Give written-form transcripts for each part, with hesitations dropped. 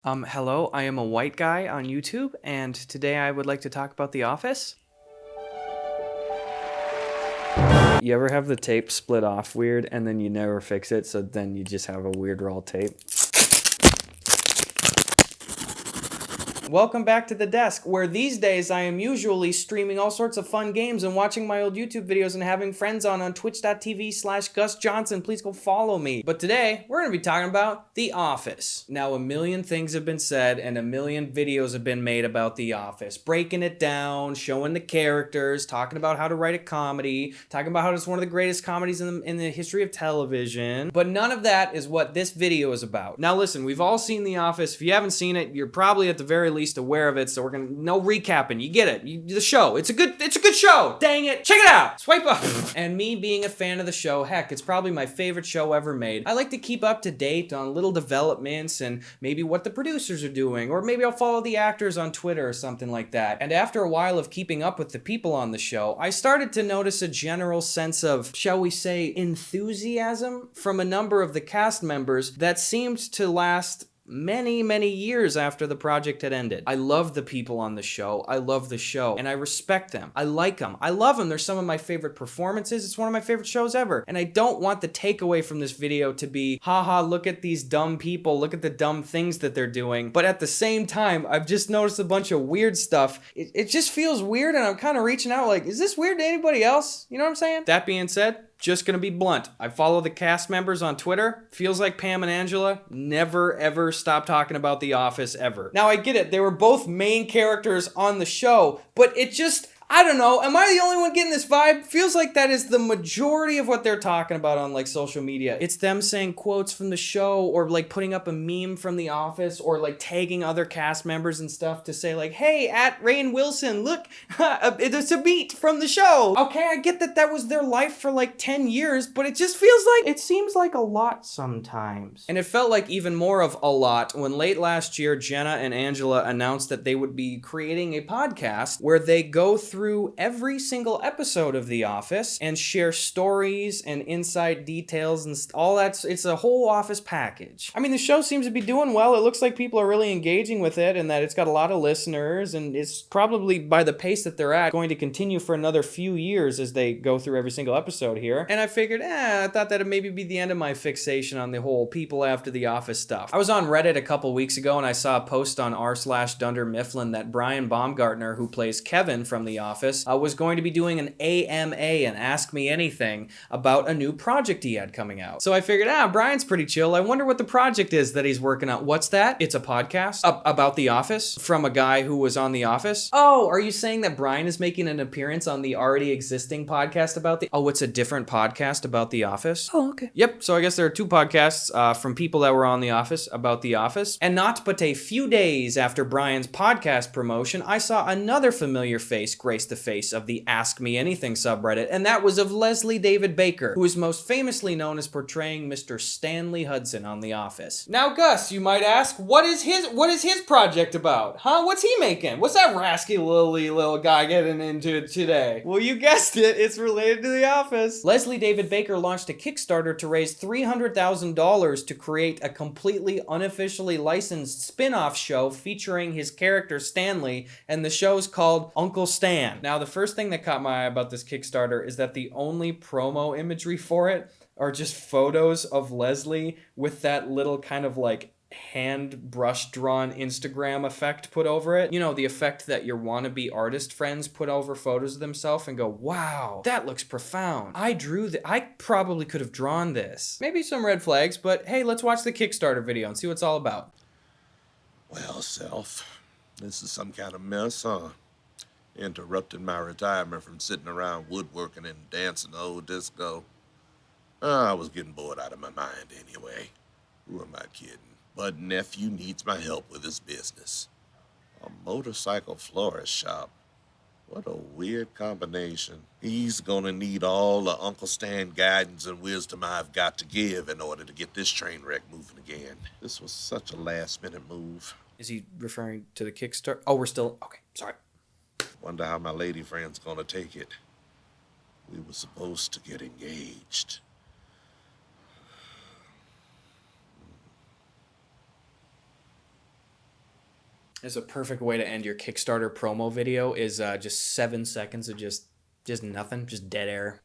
Hello, I am a white guy on YouTube, and today I would like to talk about The Office. You ever have the tape split off weird and then you never fix it, so then you just have a weird raw tape? Welcome back to the desk, where these days I am usually streaming all sorts of fun games and watching my old YouTube videos and having friends on twitch.tv/Gus Johnson. Please go follow me. But today, we're going to be talking about The Office. Now, a million things have been said and a million videos have been made about The Office. Breaking it down, showing the characters, talking about how to write a comedy, talking about how it's one of the greatest comedies in the history of television. But none of that is what this video is about. Now listen, we've all seen The Office. If you haven't seen it, you're probably at the very least aware of it, so we're gonna no recapping. You get it. The show. It's a good show. Dang it. Check it out. Swipe up. And me being a fan of the show, heck, it's probably my favorite show ever made. I like to keep up to date on little developments and maybe what the producers are doing, or maybe I'll follow the actors on Twitter or something like that. And after a while of keeping up with the people on the show, I started to notice a general sense of, shall we say, enthusiasm from a number of the cast members that seemed to last many years after the project had ended. I love the people on the show. I love the show, and I respect them. I like them. I love them. They're some of my favorite performances. It's one of my favorite shows ever. And I don't want the takeaway from this video to be, haha, look at these dumb people. Look at the dumb things that they're doing. But at the same time, I've just noticed a bunch of weird stuff. It just feels weird, and I'm kind of reaching out like, is this weird to anybody else? You know what I'm saying? That being said, just gonna be blunt. I follow the cast members on Twitter. Feels like Pam and Angela never ever stop talking about The Office ever. Now I get it, they were both main characters on the show, but it just, I don't know, am I the only one getting this vibe? Feels like that is the majority of what they're talking about on like social media. It's them saying quotes from the show, or like putting up a meme from The Office, or like tagging other cast members and stuff to say like, hey, at Rainn Wilson, look, it's a beat from the show. Okay, I get that that was their life for like 10 years, but it just feels like, it seems like a lot sometimes. And it felt like even more of a lot when late last year, Jenna and Angela announced that they would be creating a podcast where they go through every single episode of The Office and share stories and inside details and all that. It's a whole Office package. I mean, the show seems to be doing well. It looks like people are really engaging with it, and that it's got a lot of listeners, and it's probably, by the pace that they're at, going to continue for another few years as they go through every single episode here. And I figured, I thought that'd maybe be the end of my fixation on the whole people after The Office stuff. I was on Reddit a couple weeks ago, and I saw a post on r/Dunder Mifflin that Brian Baumgartner, who plays Kevin from The Office, was going to be doing an AMA, an Ask Me Anything, about a new project he had coming out. So I figured, Brian's pretty chill. I wonder what the project is that he's working on. What's that? It's a podcast about The Office from a guy who was on The Office. Oh, are you saying that Brian is making an appearance on the already existing podcast about the... Oh, it's a different podcast about The Office? Oh, okay. Yep, so I guess there are two podcasts from people that were on The Office about The Office. And not but a few days after Brian's podcast promotion, I saw another familiar face grace the face of the Ask Me Anything subreddit, and that was of Leslie David Baker, who is most famously known as portraying Mr. Stanley Hudson on The Office. Now, Gus, you might ask, what is his project about? Huh? What's he making? What's that rascally little guy getting into today? Well, you guessed it, it's related to The Office. Leslie David Baker launched a Kickstarter to raise $300,000 to create a completely unofficially licensed spin-off show featuring his character Stanley, and the show's called Uncle Stan. Now, the first thing that caught my eye about this Kickstarter is that the only promo imagery for it are just photos of Leslie with that little kind of like hand brush drawn Instagram effect put over it. You know, the effect that your wannabe artist friends put over photos of themselves and go, wow, that looks profound. I drew that. I probably could have drawn this. Maybe some red flags, but hey, let's watch the Kickstarter video and see what it's all about. Well, Self, this is some kind of mess, huh? Interrupted my retirement from sitting around woodworking and dancing the old disco. I was getting bored out of my mind anyway. Who am I kidding? But nephew needs my help with his business. A motorcycle florist shop. What a weird combination. He's gonna need all the Uncle Stan guidance and wisdom I've got to give in order to get this train wreck moving again. This was such a last-minute move. Is he referring to the Kickstarter? Oh, we're still... Okay, sorry. Wonder how my lady friend's gonna take it. We were supposed to get engaged. It's a perfect way to end your Kickstarter promo video is just 7 seconds of just nothing, just dead air.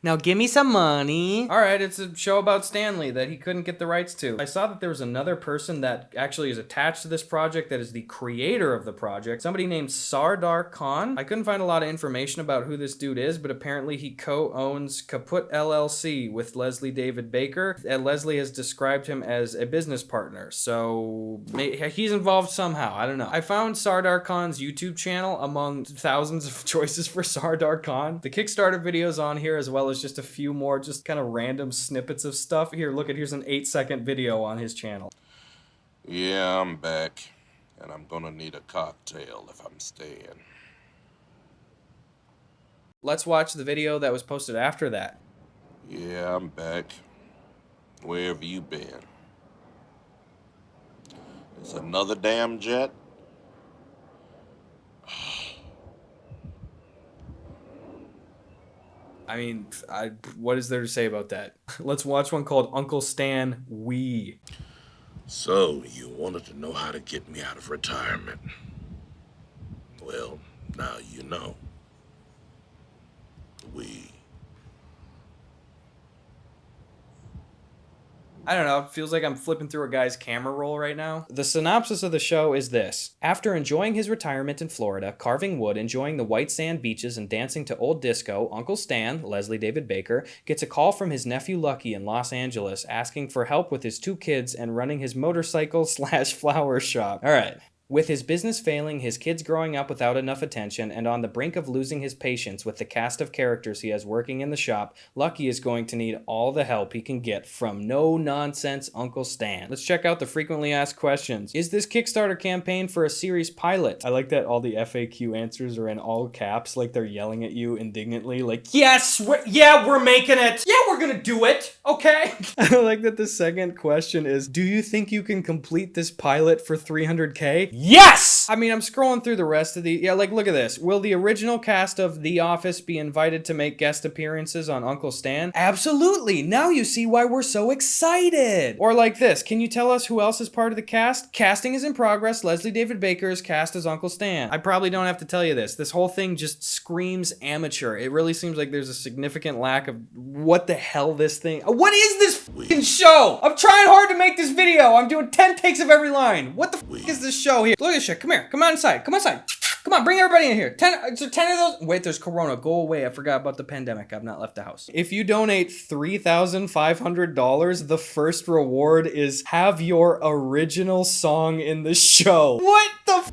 Now give me some money. All right, it's a show about Stanley that he couldn't get the rights to. I saw that there was another person that actually is attached to this project that is the creator of the project. Somebody named Sardar Khan. I couldn't find a lot of information about who this dude is, but apparently he co-owns Kaput LLC with Leslie David Baker. And Leslie has described him as a business partner, so he's involved somehow. I don't know. I found Sardar Khan's YouTube channel among thousands of choices for Sardar Khan. The Kickstarter videos on here, as well as just a few more just kind of random snippets of stuff. Here, look at, here's an 8-second video on his channel. Yeah, I'm back, and I'm gonna need a cocktail if I'm staying. Let's watch the video that was posted after that. Yeah, I'm back. Where have you been? It's another damn jet? I mean, what is there to say about that? Let's watch one called Uncle Stan Wee. So, you wanted to know how to get me out of retirement. Well, now you know. I don't know, it feels like I'm flipping through a guy's camera roll right now. The synopsis of the show is this. After enjoying his retirement in Florida, carving wood, enjoying the white sand beaches, and dancing to old disco, Uncle Stan, Leslie David Baker, gets a call from his nephew Lucky in Los Angeles asking for help with his 2 kids and running his motorcycle/flower shop. All right. With his business failing, his kids growing up without enough attention, and on the brink of losing his patience with the cast of characters he has working in the shop, Lucky is going to need all the help he can get from no-nonsense Uncle Stan. Let's check out the frequently asked questions. Is this Kickstarter campaign for a series pilot? I like that all the FAQ answers are in all caps, like they're yelling at you indignantly, like, yes, we're making it! Yeah, we're gonna do it! Okay? I like that the second question is, do you think you can complete this pilot for $300K? Yes! I mean, I'm scrolling through the rest of the... Yeah, like, look at this. Will the original cast of The Office be invited to make guest appearances on Uncle Stan? Absolutely! Now you see why we're so excited! Or like this. Can you tell us who else is part of the cast? Casting is in progress. Leslie David Baker is cast as Uncle Stan. I probably don't have to tell you this. This whole thing just screams amateur. It really seems like there's a significant lack of what the hell this thing... What is this fucking show? I'm trying hard to make this video. I'm doing 10 takes of every line. What the fuck is this show here? Look at this shit. Come here. Come on inside. Come outside. Come on, bring everybody in here. 10 of those. Wait, there's Corona. Go away. I forgot about the pandemic. I've not left the house. If you donate $3,500, the first reward is have your original song in the show. What the f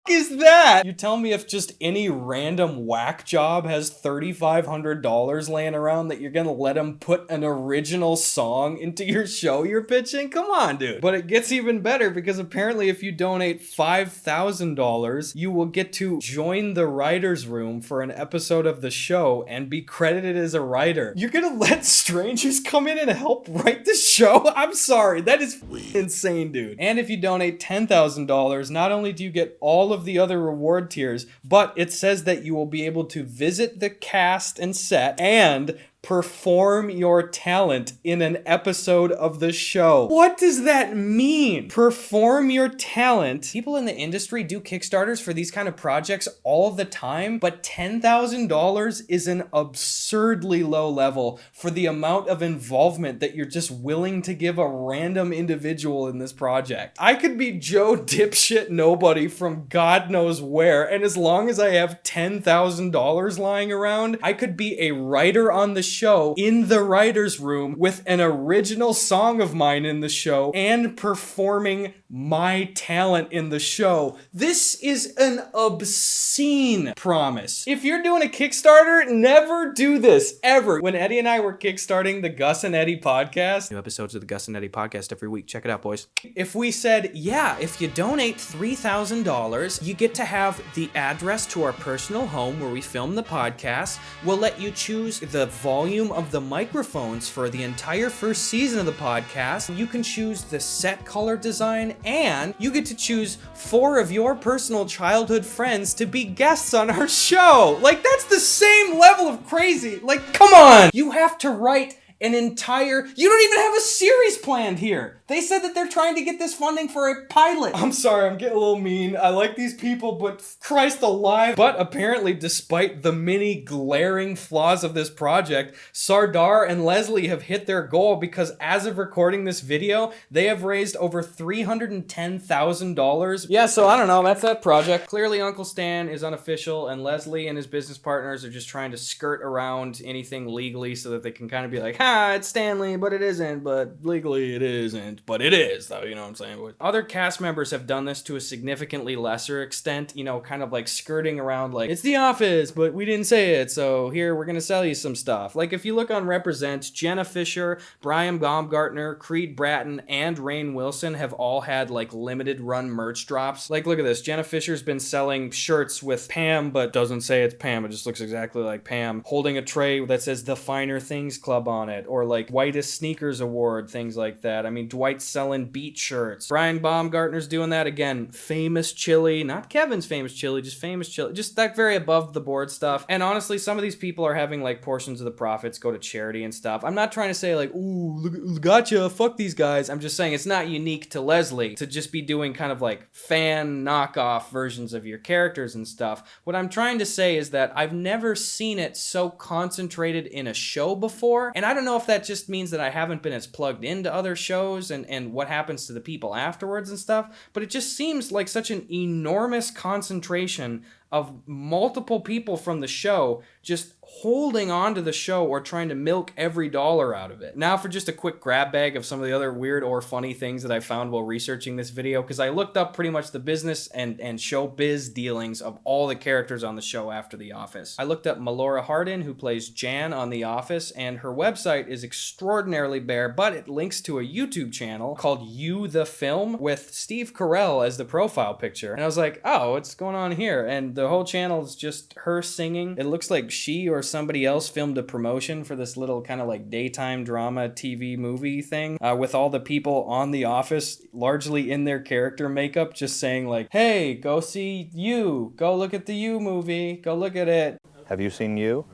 is that? You tell me if just any random whack job has $3,500 laying around that you're gonna let him put an original song into your show you're pitching? Come on, dude. But it gets even better because apparently if you donate $5,000, you will get to join the writer's room for an episode of the show and be credited as a writer. You're gonna let strangers come in and help write the show? I'm sorry, that is insane, dude. And if you donate $10,000, not only do you get all of the other reward tiers, but it says that you will be able to visit the cast and set and perform your talent in an episode of the show. What does that mean? Perform your talent. People in the industry do Kickstarters for these kind of projects all the time, but $10,000 is an absurdly low level for the amount of involvement that you're just willing to give a random individual in this project. I could be Joe dipshit nobody from God knows where, and as long as I have $10,000 lying around, I could be a writer on the show in the writer's room with an original song of mine in the show and performing my talent in the show. This is an obscene promise. If you're doing a Kickstarter, never do this, ever. When Eddie and I were kickstarting the Gus and Eddie podcast, new episodes of the Gus and Eddie podcast every week. Check it out, boys. If we said, yeah, if you donate $3,000, you get to have the address to our personal home where we film the podcast. We'll let you choose the volume of the microphones for the entire first season of the podcast. You can choose the set color design, and you get to choose 4 of your personal childhood friends to be guests on our show. Like, that's the same level of crazy. Like, come on! You have to write an entire... You don't even have a series planned here. They said that they're trying to get this funding for a pilot. I'm sorry, I'm getting a little mean. I like these people, but Christ alive. But apparently, despite the many glaring flaws of this project, Sardar and Leslie have hit their goal because as of recording this video, they have raised over $310,000. Yeah, so I don't know, that's that project. Clearly Uncle Stan is unofficial and Leslie and his business partners are just trying to skirt around anything legally so that they can kind of be like, ha, it's Stanley, but it isn't, but legally it isn't, but it is, though, you know what I'm saying? Other cast members have done this to a significantly lesser extent, you know, kind of like skirting around like, it's The Office, but we didn't say it, so here, we're gonna sell you some stuff. Like, if you look on Represent, Jenna Fisher, Brian Baumgartner, Creed Bratton, and Rainn Wilson have all had, like, limited run merch drops. Like, look at this. Jenna Fisher's been selling shirts with Pam, but doesn't say it's Pam. It just looks exactly like Pam, holding a tray that says The Finer Things Club on it, or, like, Whitest Sneakers Award, things like that. I mean, Dwight's selling Beat shirts. Brian Baumgartner's doing that again. Famous Chili, not Kevin's Famous Chili, just Famous Chili. Just that very above the board stuff. And honestly, some of these people are having, like, portions of the profits go to charity and stuff. I'm not trying to say, like, ooh, look, gotcha, fuck these guys. I'm just saying it's not unique to Leslie to just be doing kind of like fan knockoff versions of your characters and stuff. What I'm trying to say is that I've never seen it so concentrated in a show before. And I don't know if that just means that I haven't been as plugged into other shows and what happens to the people afterwards and stuff, but it just seems like such an enormous concentration of multiple people from the show just holding on to the show or trying to milk every dollar out of it. Now for just a quick grab bag of some of the other weird or funny things that I found while researching this video, because I looked up pretty much the business and showbiz dealings of all the characters on the show after The Office. I looked up Melora Hardin, who plays Jan on The Office, and her website is extraordinarily bare, but it links to a YouTube channel called You the Film with Steve Carell as the profile picture. And I was like, oh, what's going on here? And the whole channel is just her singing. It looks like she or somebody else filmed a promotion for this little kind of like daytime drama TV movie thing with all the people on The Office largely in their character makeup just saying like, hey, go see You. Go look at the You movie. Go look at it. Have you seen You?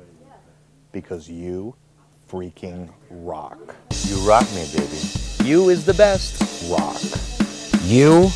Because you freaking rock. You rock me, baby. You is the best. Rock. You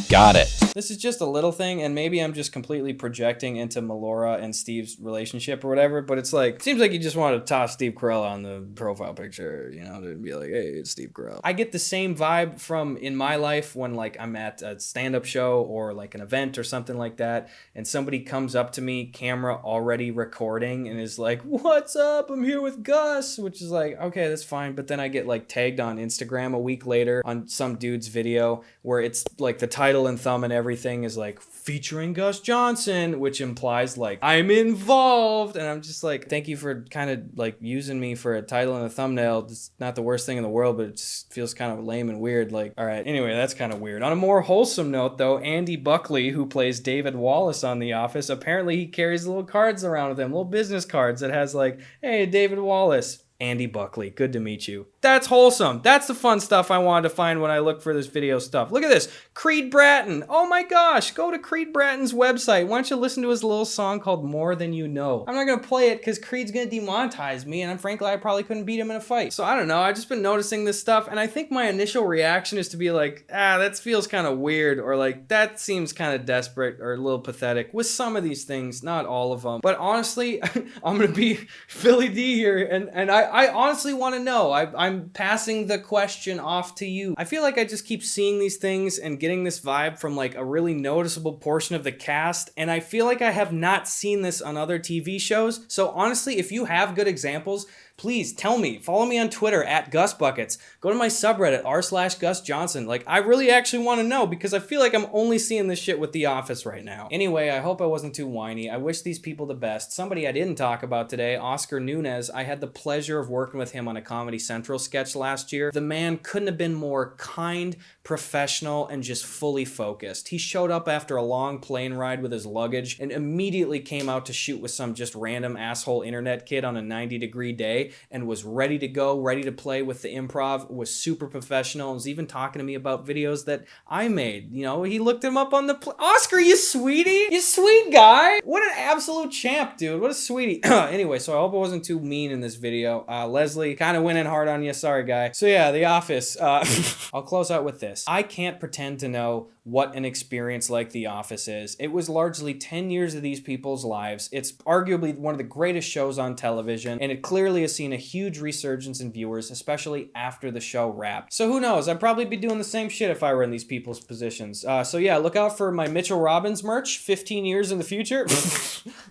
got it. This is just a little thing, and maybe I'm just completely projecting into Melora and Steve's relationship or whatever, but it's like, it seems like you just want to toss Steve Carell on the profile picture, you know, to be like, hey, it's Steve Carell. I get the same vibe from in my life when like I'm at a stand-up show or like an event or something like that, and somebody comes up to me, camera already recording, and is like, what's up? I'm here with Gus, which is like, okay, that's fine, but then I get like tagged on Instagram a week later on some dude's video where it's like the title and thumb and everything is like featuring Gus Johnson, which implies like I'm involved, and I'm just like, thank you for kind of like using me for a title and a thumbnail. It's not the worst thing in the world, but it just feels kind of lame and weird. Like, all right, anyway, that's kind of weird. On a more wholesome note though, Andy Buckley, who plays David Wallace on The Office, apparently he carries little cards around with him, little business cards that has like, hey, David Wallace. Andy Buckley, good to meet you. That's wholesome. That's the fun stuff I wanted to find when I look for this video stuff. Look at this. Creed Bratton. Oh my gosh. Go to Creed Bratton's website. Why don't you listen to his little song called More Than You Know? I'm not going to play it because Creed's going to demonetize me, and frankly, I probably couldn't beat him in a fight. So I don't know. I've just been noticing this stuff, and I think my initial reaction is to be like, that feels kind of weird, or like, that seems kind of desperate or a little pathetic with some of these things, not all of them. But honestly, I'm going to be Philly D here, and I honestly want to know. I'm passing the question off to you. I feel like I just keep seeing these things and getting this vibe from like a really noticeable portion of the cast, and I feel like I have not seen this on other TV shows. So honestly, if you have good examples, please tell me. Follow me on Twitter at GusBuckets. Go to my subreddit r/Gus Johnson. Like, I really actually want to know because I feel like I'm only seeing this shit with The Office right now. Anyway, I hope I wasn't too whiny. I wish these people the best. Somebody I didn't talk about today, Oscar Nunez. I had the pleasure of working with him on a Comedy Central sketch last year. The man couldn't have been more kind, professional, and just fully focused. He showed up after a long plane ride with his luggage and immediately came out to shoot with some just random asshole internet kid on a 90-degree day. day and was ready to go, ready to play with the improv, was super professional, was even talking to me about videos that I made. You know, he looked him up on the... Oscar, you sweetie! You sweet guy! What an absolute champ, dude. What a sweetie. Anyway, so I hope I wasn't too mean in this video. Leslie, kind of went in hard on you. Sorry, guy. So yeah, The Office. I'll close out with this. I can't pretend to know what an experience like The Office is. It was largely 10 years of these people's lives. It's arguably one of the greatest shows on television, and it clearly has seen a huge resurgence in viewers, especially after the show wrapped. So who knows? I'd probably be doing the same shit if I were in these people's positions. So yeah, look out for my Mitchell Robbins merch 15 years in the future.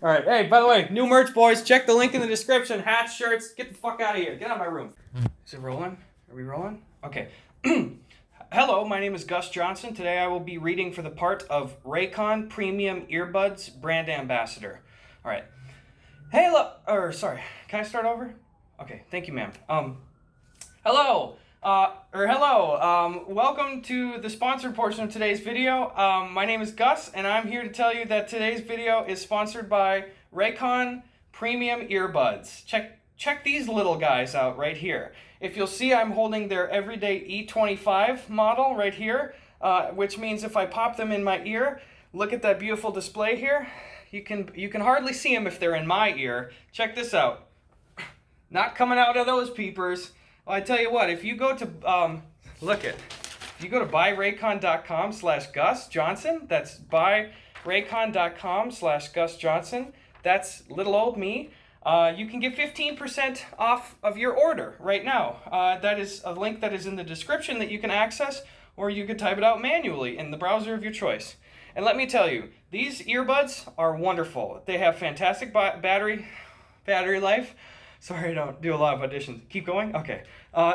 All right, hey, by the way, new merch, boys. Check the link in the description. Hats, shirts, get the fuck out of here. Get out of my room. Is it rolling? Are we rolling? Okay. Hello, my name is Gus Johnson. Today I will be reading for the part of Raycon Premium Earbuds Brand Ambassador. All right. Hey, sorry, can I start over? Okay, thank you, ma'am. Hello, welcome to the sponsored portion of today's video. My name is Gus, and I'm here to tell you that today's video is sponsored by Raycon Premium Earbuds. Check these little guys out right here. If you'll see, I'm holding their everyday E25 model right here, which means if I pop them in my ear, look at that beautiful display here. You can hardly see them if they're in my ear. Check this out. Not coming out of those peepers. Well, I tell you what, if you go to if you go to buyraycon.com/Gus Johnson, that's buyraycon.com/Gus Johnson. That's little old me. You can get 15% off of your order right now. That is a link that is in the description that you can access, or you can type it out manually in the browser of your choice. And let me tell you, these earbuds are wonderful. They have fantastic battery life. Sorry, I don't do a lot of auditions. Keep going? Okay.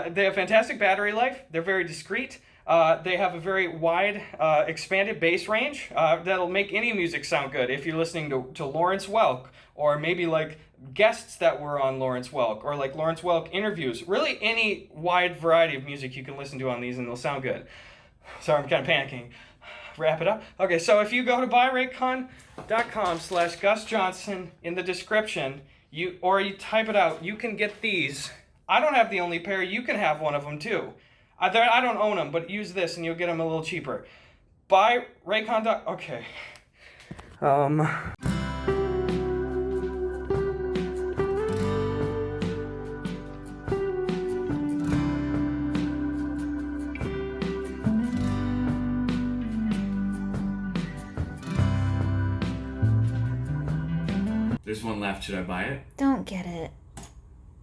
They have fantastic battery life. They're very discreet. They have a very wide, expanded bass range that'll make any music sound good if you're listening to Lawrence Welk, or maybe like guests that were on Lawrence Welk, or like Lawrence Welk interviews. Really any wide variety of music you can listen to on these and they'll sound good. Sorry, I'm kind of panicking. Wrap it up. Okay, so if you go to buyraycon.com/Gus Johnson in the description, you type it out, you can get these. I don't have the only pair. You can have one of them too. I don't own them, but use this and you'll get them a little cheaper. Buyraycon. Okay. There's one left. Should I buy it? Don't get it.